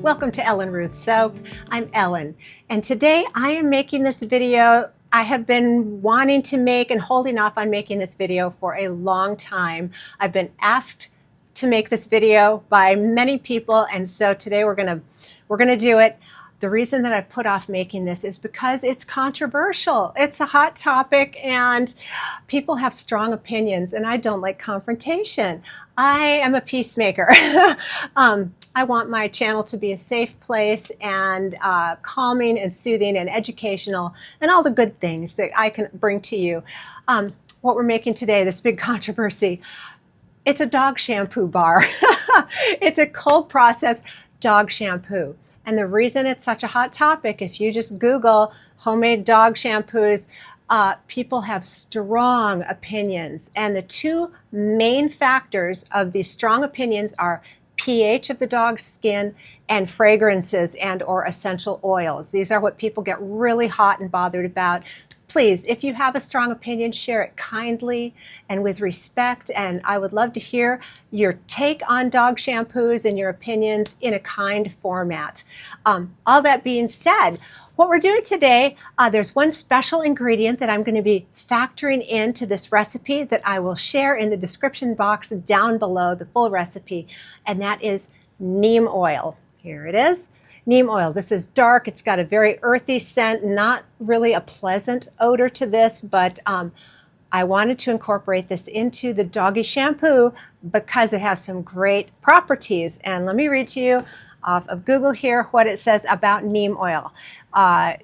Welcome to Ellen Ruth Soap. I'm Ellen, and today I am making this video. I have been wanting to make and holding off on making this video for a long time. I've been asked to make this video by many people, and so today we're gonna do it. The reason that I've put off making this is because it's controversial. It's a hot topic and people have strong opinions, and I don't like confrontation. I am a peacemaker. I want my channel to be a safe place and calming and soothing and educational and all the good things that I can bring to you. What we're making today, this big controversy, it's a dog shampoo bar. It's a cold process dog shampoo. And the reason it's such a hot topic, if you just Google homemade dog shampoos, people have strong opinions. And the two main factors of these strong opinions are pH of the dog's skin and fragrances and or essential oils. These are what people get really hot and bothered about. Please, if you have a strong opinion, share it kindly and with respect. And I would love to hear your take on dog shampoos and your opinions in a kind format. All that being said, what we're doing today, there's one special ingredient that I'm going to be factoring into this recipe that I will share in the description box down below, the full recipe, and that is neem oil. Here it is. Neem oil. This is dark. It's got a very earthy scent, not really a pleasant odor to this, but I wanted to incorporate this into the doggy shampoo because it has some great properties. And let me read to you off of Google here what it says about neem oil.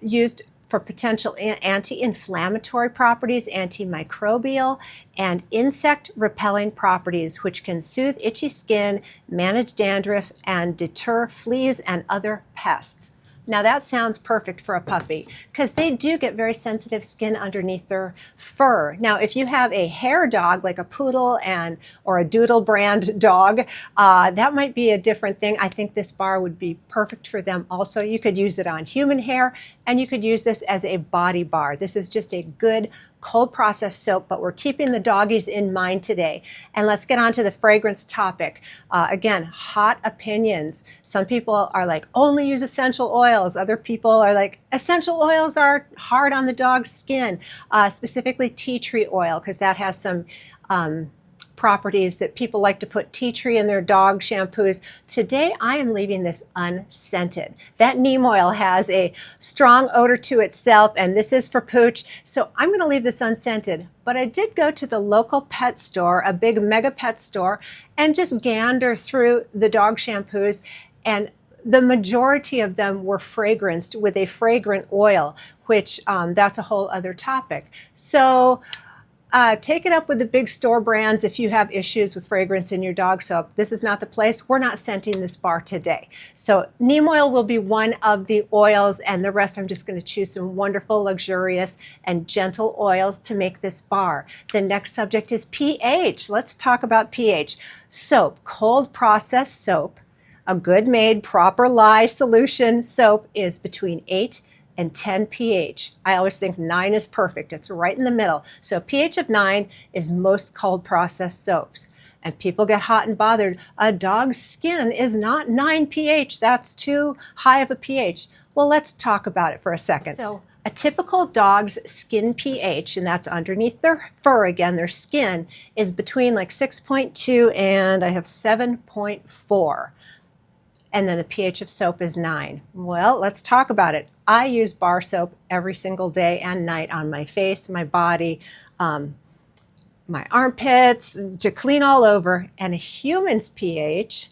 Used for potential anti-inflammatory properties, antimicrobial, and insect-repelling properties, which can soothe itchy skin, manage dandruff, and deter fleas and other pests. Now that sounds perfect for a puppy because they do get very sensitive skin underneath their fur. Now, if you have a hair dog like a poodle or a doodle brand dog, that might be a different thing. I think this bar would be perfect for them also. You could use it on human hair and you could use this as a body bar. This is just a good cold process soap, but we're keeping the doggies in mind today. And let's get on to the fragrance topic. Again, hot opinions. Some people are like, only use essential oils. Other people are like, essential oils are hard on the dog's skin, specifically tea tree oil, because that has some properties that people like to put tea tree in their dog shampoos. Today, I am leaving this unscented. That neem oil has a strong odor to itself, and this is for pooch, so I'm going to leave this unscented. But I did go to the local pet store, a big mega pet store, and just gander through the dog shampoos, and the majority of them were fragranced with a fragrant oil, which that's a whole other topic. So take it up with the big store brands if you have issues with fragrance in your dog soap. This is not the place. We're not scenting this bar today. So neem oil will be one of the oils, and the rest I'm just going to choose some wonderful, luxurious, and gentle oils to make this bar. The next subject is pH. Let's talk about pH. Soap, cold process soap, a good made, proper lye solution soap is between 8 and 10 pH. I always think 9 is perfect. It's right in the middle. So pH of 9 is most cold processed soaps. And people get hot and bothered. A dog's skin is not 9 pH. That's too high of a pH. Well, let's talk about it for a second. So a typical dog's skin pH, and that's underneath their fur again, their skin, is between like 6.2 and I have 7.4. And then the pH of soap is 9. Well, let's talk about it. I use bar soap every single day and night on my face, my body, my armpits, to clean all over. And a human's pH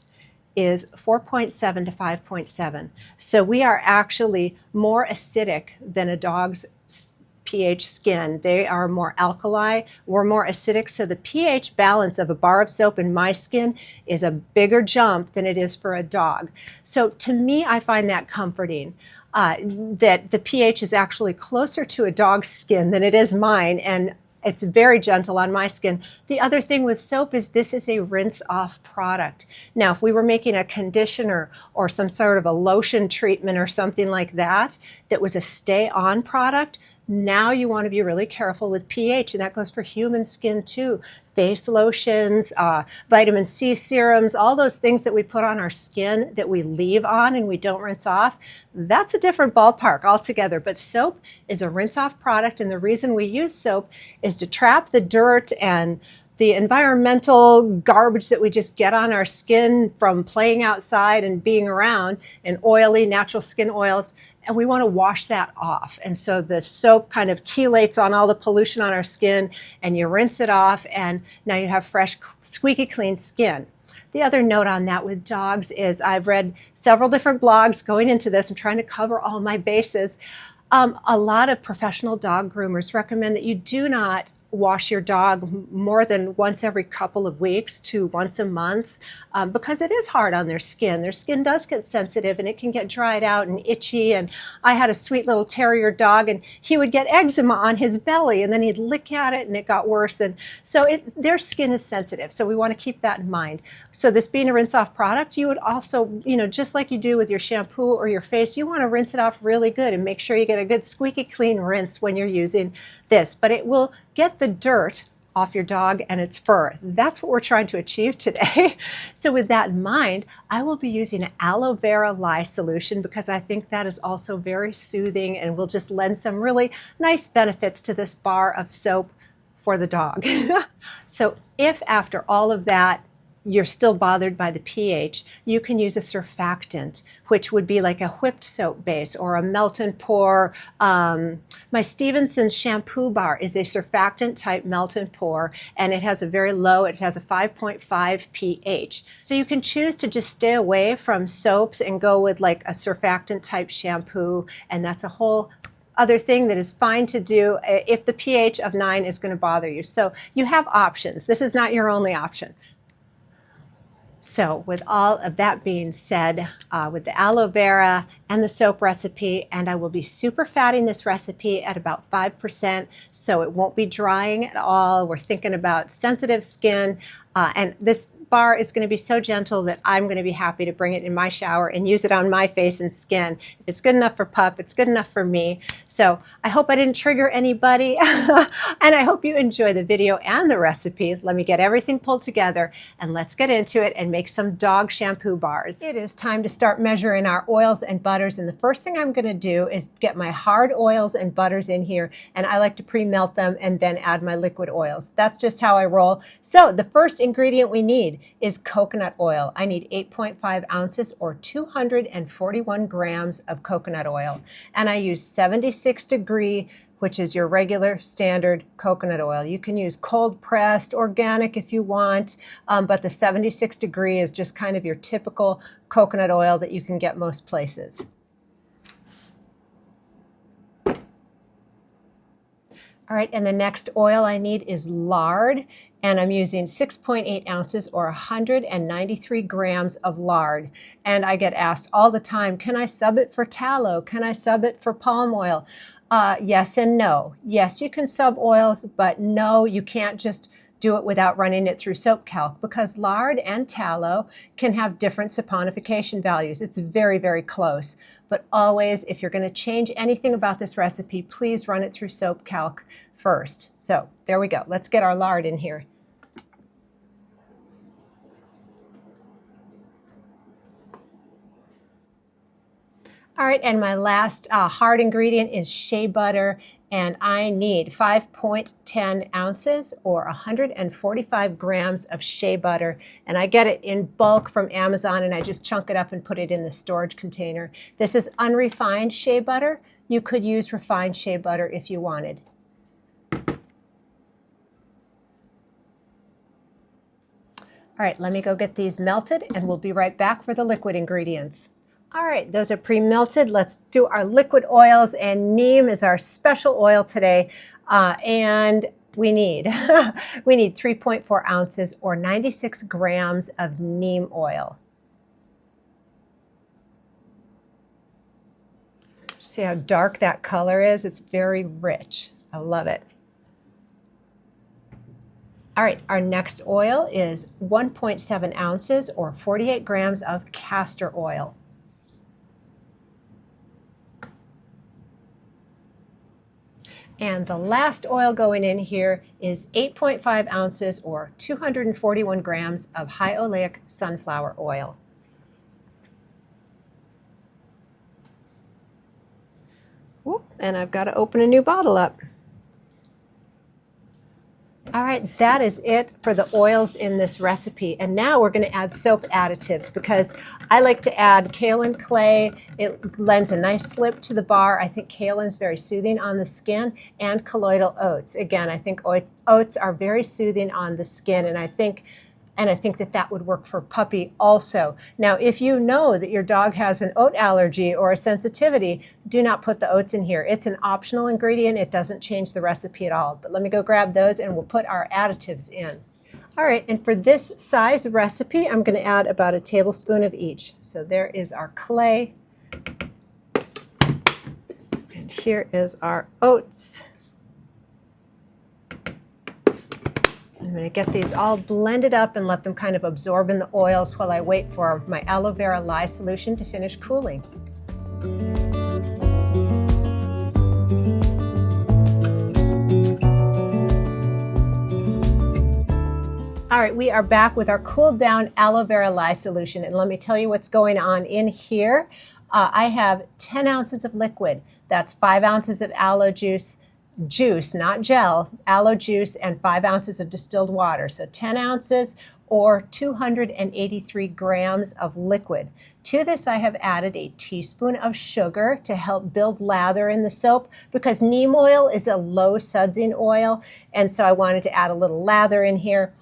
is 4.7 to 5.7. So we are actually more acidic than a dog's pH skin. They are more alkali, we're more acidic, so the pH balance of a bar of soap in my skin is a bigger jump than it is for a dog. So to me, I find that comforting, that the pH is actually closer to a dog's skin than it is mine, and it's very gentle on my skin. The other thing with soap is this is a rinse-off product. Now, if we were making a conditioner or some sort of a lotion treatment or something like that, that was a stay-on product, Now you want to be really careful with pH, and that goes for human skin too. Face lotions, vitamin C serums, all those things that we put on our skin that we leave on and we don't rinse off, that's a different ballpark altogether. But soap is a rinse-off product, and the reason we use soap is to trap the dirt and the environmental garbage that we just get on our skin from playing outside and being around, and oily natural skin oils, and we want to wash that off. And so the soap kind of chelates on all the pollution on our skin, and you rinse it off, and now you have fresh, squeaky clean skin. The other note on that with dogs is I've read several different blogs going into this. I'm trying to cover all my bases. A lot of professional dog groomers recommend that you do not wash your dog more than once every couple of weeks to once a month, because it is hard on their skin. Their skin does get sensitive and it can get dried out and itchy. And I had a sweet little terrier dog, and he would get eczema on his belly, and then he'd lick at it and it got worse. And so their skin is sensitive. So we want to keep that in mind. So this being a rinse-off product, you would also, just like you do with your shampoo or your face, you want to rinse it off really good and make sure you get a good squeaky clean rinse when you're using this. But it will get the dirt off your dog and its fur. That's what we're trying to achieve today. So with that in mind, I will be using an aloe vera lye solution because I think that is also very soothing and will just lend some really nice benefits to this bar of soap for the dog. So if after all of that you're still bothered by the pH, you can use a surfactant, which would be like a whipped soap base or a melt and pour. My Stevenson's shampoo bar is a surfactant type melt and pour, and it has a very low, it has a 5.5 pH. So you can choose to just stay away from soaps and go with like a surfactant type shampoo, and that's a whole other thing that is fine to do if the pH of 9 is going to bother you. So you have options. This is not your only option. So with all of that being said, with the aloe vera and the soap recipe, and I will be super fatting this recipe at about 5%, so it won't be drying at all. We're thinking about sensitive skin, and this bar is going to be so gentle that I'm going to be happy to bring it in my shower and use it on my face and skin. If it's good enough for Pup, it's good enough for me. So I hope I didn't trigger anybody, and I hope you enjoy the video and the recipe. Let me get everything pulled together, and let's get into it and make some dog shampoo bars. It is time to start measuring our oils and butters, and the first thing I'm going to do is get my hard oils and butters in here, and I like to pre-melt them and then add my liquid oils. That's just how I roll. So the first ingredient we need is coconut oil. I need 8.5 ounces or 241 grams of coconut oil. And I use 76 degree, which is your regular standard coconut oil. You can use cold pressed, organic if you want, but the 76 degree is just kind of your typical coconut oil that you can get most places. All right, and the next oil I need is lard, and I'm using 6.8 ounces or 193 grams of lard. And I get asked all the time, can I sub it for tallow? Can I sub it for palm oil? Yes and no. Yes, you can sub oils, but no, you can't just do it without running it through soap calc, because lard and tallow can have different saponification values. It's very, very close. But always, if you're going to change anything about this recipe, please run it through soap calc first. So there we go. Let's get our lard in here. All right, and my last hard ingredient is shea butter, and I need 5.10 ounces or 145 grams of shea butter, and I get it in bulk from Amazon, and I just chunk it up and put it in the storage container. This is unrefined shea butter. You could use refined shea butter if you wanted. All right, let me go get these melted, and we'll be right back for the liquid ingredients. All right, those are pre-melted. Let's do our liquid oils, and Neem is our special oil today. And we need, we need 3.4 ounces or 96 grams of neem oil. See how dark that color is? It's very rich. I love it. All right, our next oil is 1.7 ounces or 48 grams of castor oil. And the last oil going in here is 8.5 ounces or 241 grams of high oleic sunflower oil. Whoop, and I've got to open a new bottle up. All right, that is it for the oils in this recipe. And now we're going to add soap additives because I like to add kaolin clay. It lends a nice slip to the bar. I think kaolin is very soothing on the skin, and colloidal oats. Again, I think oats are very soothing on the skin, and I think that would work for puppy also. Now, if you know that your dog has an oat allergy or a sensitivity, do not put the oats in here. It's an optional ingredient. It doesn't change the recipe at all. But let me go grab those and we'll put our additives in. All right, and for this size recipe, I'm going to add about a tablespoon of each. So there is our clay. And here is our oats. I'm going to get these all blended up and let them kind of absorb in the oils while I wait for my aloe vera lye solution to finish cooling. All right, we are back with our cooled down aloe vera lye solution, and let me tell you what's going on in here. I have 10 ounces of liquid. That's 5 ounces of aloe juice, not gel, aloe juice, and 5 ounces of distilled water. So 10 ounces or 283 grams of liquid. To this, I have added a teaspoon of sugar to help build lather in the soap because neem oil is a low sudsing oil, and so I wanted to add a little lather in here.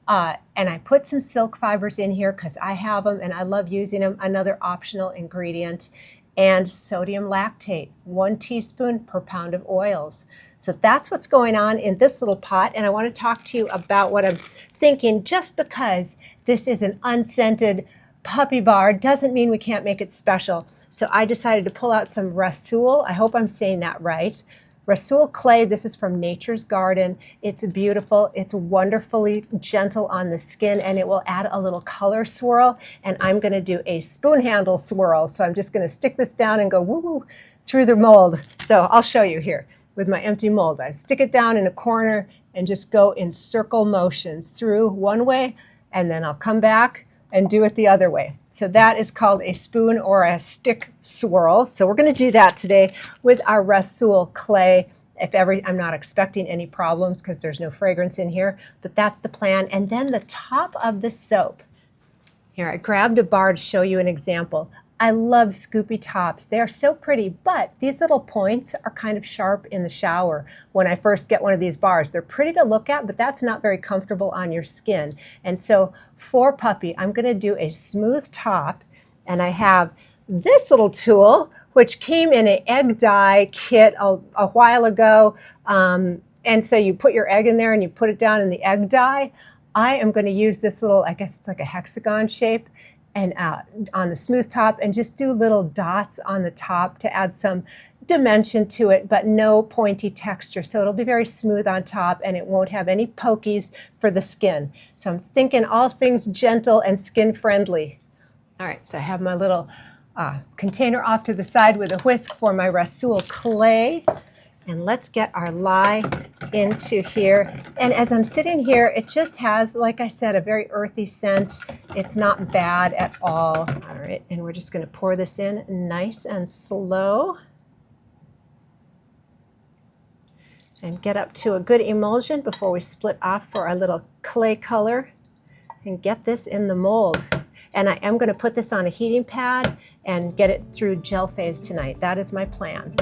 And I put some silk fibers in here because I have them and I love using them, another optional ingredient. And sodium lactate, 1 teaspoon per pound of oils. So that's what's going on in this little pot, and I want to talk to you about what I'm thinking. Just because this is an unscented puppy bar doesn't mean we can't make it special. So I decided to pull out some Rasool. I hope I'm saying that right. Rasool clay, this is from Nature's Garden. It's beautiful, it's wonderfully gentle on the skin, and it will add a little color swirl, and I'm gonna do a spoon handle swirl. So I'm just gonna stick this down and go woo-woo through the mold. So I'll show you here with my empty mold. I stick it down in a corner and just go in circle motions through one way, and then I'll come back and do it the other way. So that is called a spoon or a stick swirl. So we're going to do that today with our Rasool clay. I'm not expecting any problems because there's no fragrance in here, but that's the plan. And then the top of the soap. Here, I grabbed a bar to show you an example. I love scoopy tops. They are so pretty, but these little points are kind of sharp in the shower when I first get one of these bars. They're pretty to look at, but that's not very comfortable on your skin. And so for puppy, I'm gonna do a smooth top, and I have this little tool, which came in an egg dye kit a while ago. And so you put your egg in there and you put it down in the egg dye. I am gonna use this little, I guess it's like a hexagon shape, and on the smooth top, and just do little dots on the top to add some dimension to it, but no pointy texture. So it'll be very smooth on top and it won't have any pokies for the skin. So I'm thinking all things gentle and skin friendly. All right, so I have my little container off to the side with a whisk for my Rasool clay. And let's get our lye into here. And as I'm sitting here, it just has, like I said, a very earthy scent. It's not bad at all. All right, and we're just going to pour this in nice and slow. And get up to a good emulsion before we split off for our little clay color. And get this in the mold. And I am going to put this on a heating pad and get it through gel phase tonight. That is my plan.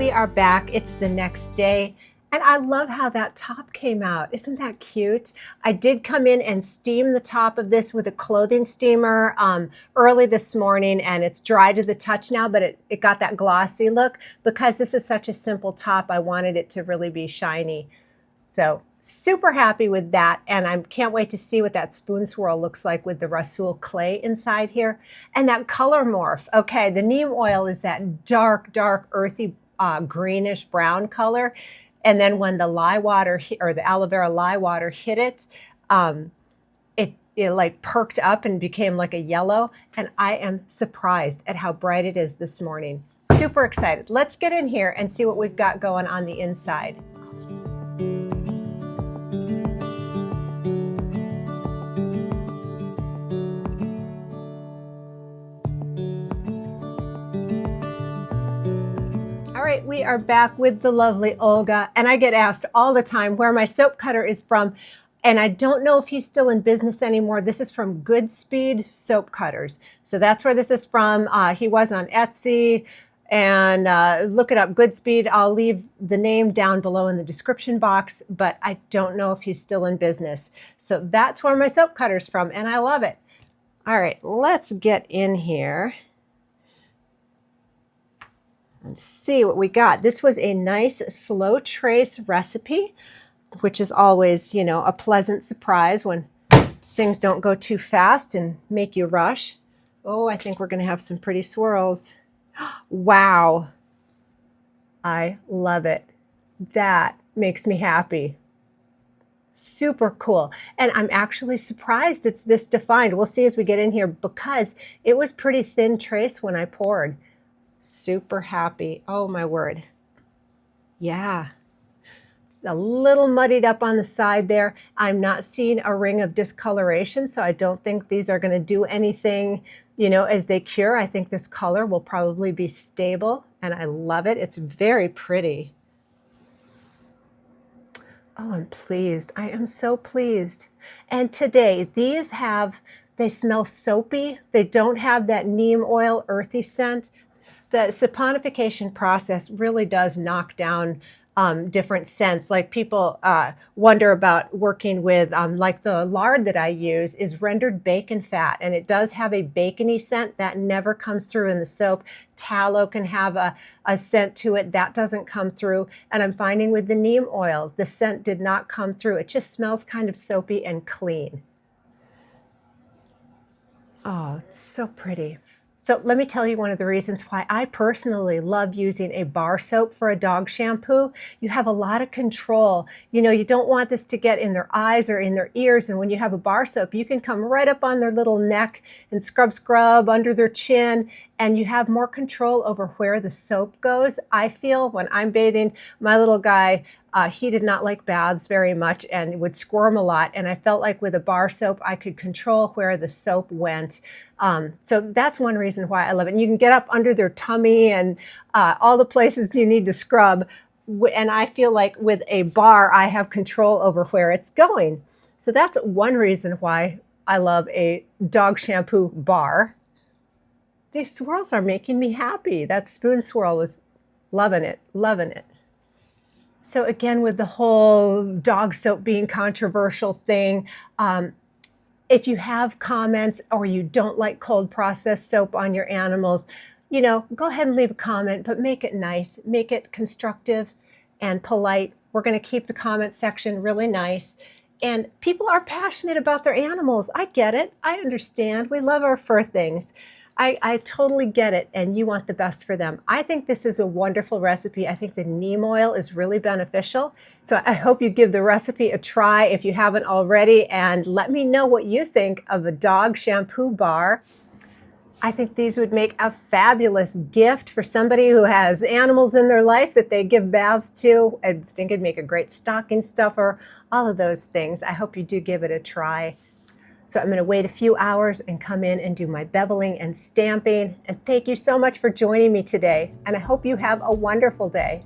we are back. It's the next day. And I love how that top came out. Isn't that cute? I did come in and steam the top of this with a clothing steamer early this morning, and it's dry to the touch now, but it got that glossy look. Because this is such a simple top, I wanted it to really be shiny. So super happy with that, and I can't wait to see what that spoon swirl looks like with the Rasul clay inside here. And that color morph. Okay, the neem oil is that dark, earthy, greenish brown color. And then when the lye water or the aloe vera lye water hit it, it like perked up and became like a yellow. And I am surprised at how bright it is this morning. Super excited. Let's get in here and see what we've got going on the inside. All right, we are back with the lovely Olga, and I get asked all the time where my soap cutter is from, and I don't know if he's still in business anymore. This is from Goodspeed soap cutters. So that's where this is from. He was on Etsy, and look it up, Goodspeed. I'll leave the name down below in the description box, but I don't know if he's still in business. So that's where my soap cutter's from, and I love it. All right, let's get in here and see what we got. This was a nice slow trace recipe, which is always, you know, a pleasant surprise when things don't go too fast and make you rush. Oh, I think we're going to have some pretty swirls. Wow. I love it. That makes me happy. Super cool. And I'm actually surprised it's this defined. We'll see as we get in here, because it was pretty thin trace when I poured. Super happy. Oh my word. Yeah. It's a little muddied up on the side there. I'm not seeing a ring of discoloration, so I don't think these are going to do anything, you know, as they cure. I think this color will probably be stable, and I love it. It's very pretty. Oh, I'm pleased. I am so pleased. And today, these they smell soapy. They don't have that neem oil earthy scent. The saponification process really does knock down different scents. Like people wonder about working with, like the lard that I use is rendered bacon fat, and it does have a bacony scent that never comes through in the soap. Tallow can have a scent to it that doesn't come through. And I'm finding with the neem oil, the scent did not come through. It just smells kind of soapy and clean. Oh, it's so pretty. So let me tell you one of the reasons why I personally love using a bar soap for a dog shampoo. You have a lot of control. You know, you don't want this to get in their eyes or in their ears. And when you have a bar soap, you can come right up on their little neck and scrub under their chin, and you have more control over where the soap goes. I feel when I'm bathing my little guy, he did not like baths very much and would squirm a lot. And I felt like with a bar soap, I could control where the soap went. So that's one reason why I love it. And you can get up under their tummy and all the places you need to scrub. And I feel like with a bar, I have control over where it's going. So that's one reason why I love a dog shampoo bar. These swirls are making me happy. That spoon swirl was loving it, loving it. So again, with the whole dog soap being controversial thing, if you have comments or you don't like cold processed soap on your animals, you know, go ahead and leave a comment, but make it nice, make it constructive and polite. We're going to keep the comment section really nice. And people are passionate about their animals. I get it. I understand. We love our fur things. I totally get it, and you want the best for them. I think this is a wonderful recipe. I think the neem oil is really beneficial. So I hope you give the recipe a try if you haven't already, and let me know what you think of a dog shampoo bar. I think these would make a fabulous gift for somebody who has animals in their life that they give baths to. I think it'd make a great stocking stuffer, all of those things. I hope you do give it a try. So I'm going to wait a few hours and come in and do my beveling and stamping. And thank you so much for joining me today. And I hope you have a wonderful day.